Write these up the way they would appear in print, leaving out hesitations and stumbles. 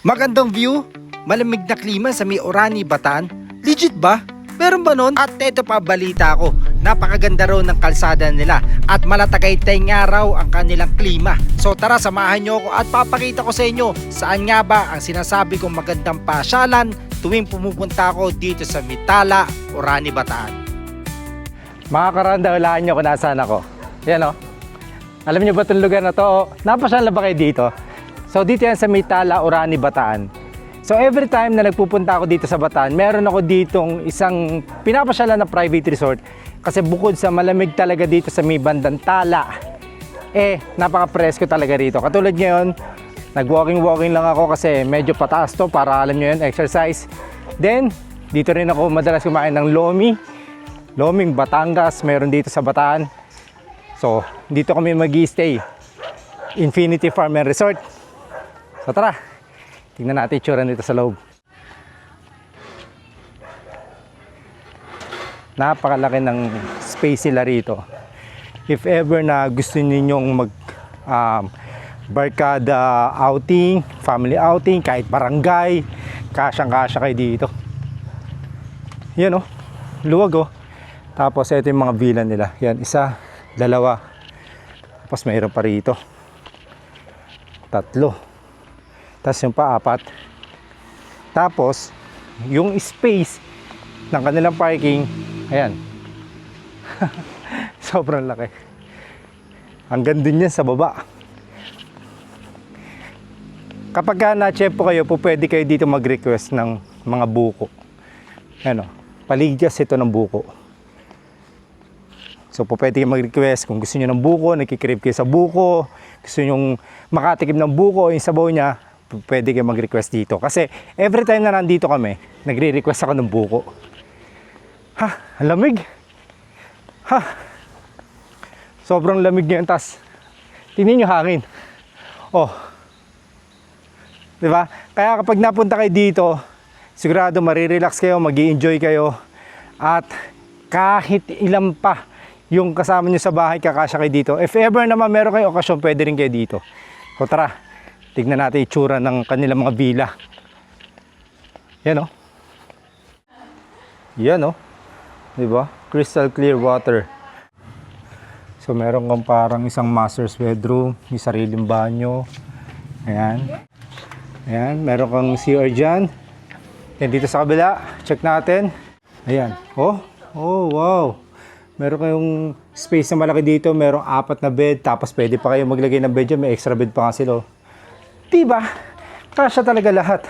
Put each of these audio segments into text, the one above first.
Magandang view, malamig na klima sa may Orani, Bataan. Legit ba? Meron ba nun? At eto pa balita ko, napakaganda raw ng kalsada nila at malatagaytay nga raw ang kanilang klima. So tara, samahan nyo ako at papakita ko sa inyo saan nga ba ang sinasabi kong magandang pasyalan tuwing pumupunta ako dito sa Mitala, Orani, Bataan. Mga karanda, hulaan nyo kung nasaan ako. Yan o. Alam nyo ba itong lugar na to? Napasyal na ba kayo dito? So dito yan sa Mitala, Orani, Bataan. So every time na nagpupunta ako dito sa Bataan, meron ako ditong isang pinapasyalan na private resort. Kasi bukod sa malamig talaga dito sa may bandang Tala, napaka-presko talaga rito. Katulad ngayon, nag-walking lang ako kasi medyo pataas to para alam nyo yun, exercise. Then, dito rin ako madalas kumain ng lomi. Loming Batangas, meron dito sa Bataan. So, dito kami mag-i-stay. Infinity Farm and Resort. So tara, tingnan natin itsura nito sa loob. Napakalaki ng space nila rito. If ever na gusto ninyong mag barkada outing, family outing, kahit barangay, kasyang-kasya kayo dito. Yan oh, luwag oh. Tapos ito yung mga villa nila. Yan, isa, dalawa. Tapos mayroon pa rito. Tatlo. Tapos yung pa-apat. Tapos, yung space ng kanilang parking, ayan. Sobrang laki. Hanggang dun yan sa baba. Kapag ka na-check po kayo, pwede kayo dito mag-request ng mga buko. Ayan o, paligdas ito ng buko. So, pwede kayo mag-request kung gusto nyo ng buko, nagkikrib kayo sa buko, gusto nyo makatikim ng buko, yung sabaw niya, pwede kayo mag-request dito. Kasi every time na nandito kami, nagre-request ako ng buko. Ha, ang lamig. Ha, sobrang lamig ngayon. Tas, tingnan nyo hangin. Oh, diba? Kaya kapag napunta kayo dito, sigurado marirelax kayo, mag-i-enjoy kayo. At kahit ilan pa yung kasama nyo sa bahay, kakasya kayo dito. If ever naman meron kayo okasyon, pwede rin kayo dito. So tara, tignan natin itsura ng kanilang mga villa. Yan o. Yan o. Diba? Crystal clear water. So meron kang parang isang master's bedroom, may sariling banyo. Ayan. Ayan, meron kang CR dyan. Yan dito sa kabila, check natin. Ayan. Oh, oh wow. Meron kayong space na malaki dito, merong 4 na bed, tapos pwede pa kayo maglagay ng bed dyan, may extra bed pa nga sila. Diba? Kasya talaga lahat.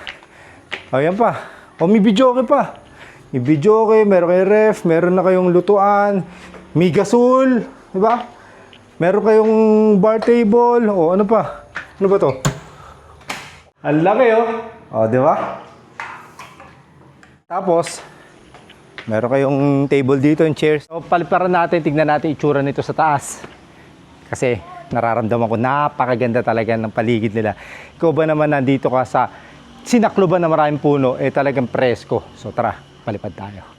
O yan pa. O may videoke pa. May videoke, meron kayong ref, meron na kayong lutuan, may gasol, diba? Meron kayong bar table, o ano pa? Ano ba to? Ang laki oh. O diba? Tapos, meron kayong table dito, yung chairs. So, paliparan natin, tignan natin itsura nito sa taas. Kasi, nararamdaman ko, napakaganda talaga ng paligid nila. Ikaw ba naman nandito ka sa sinakluban na maraming puno, talagang presko. So, tara, palipad tayo.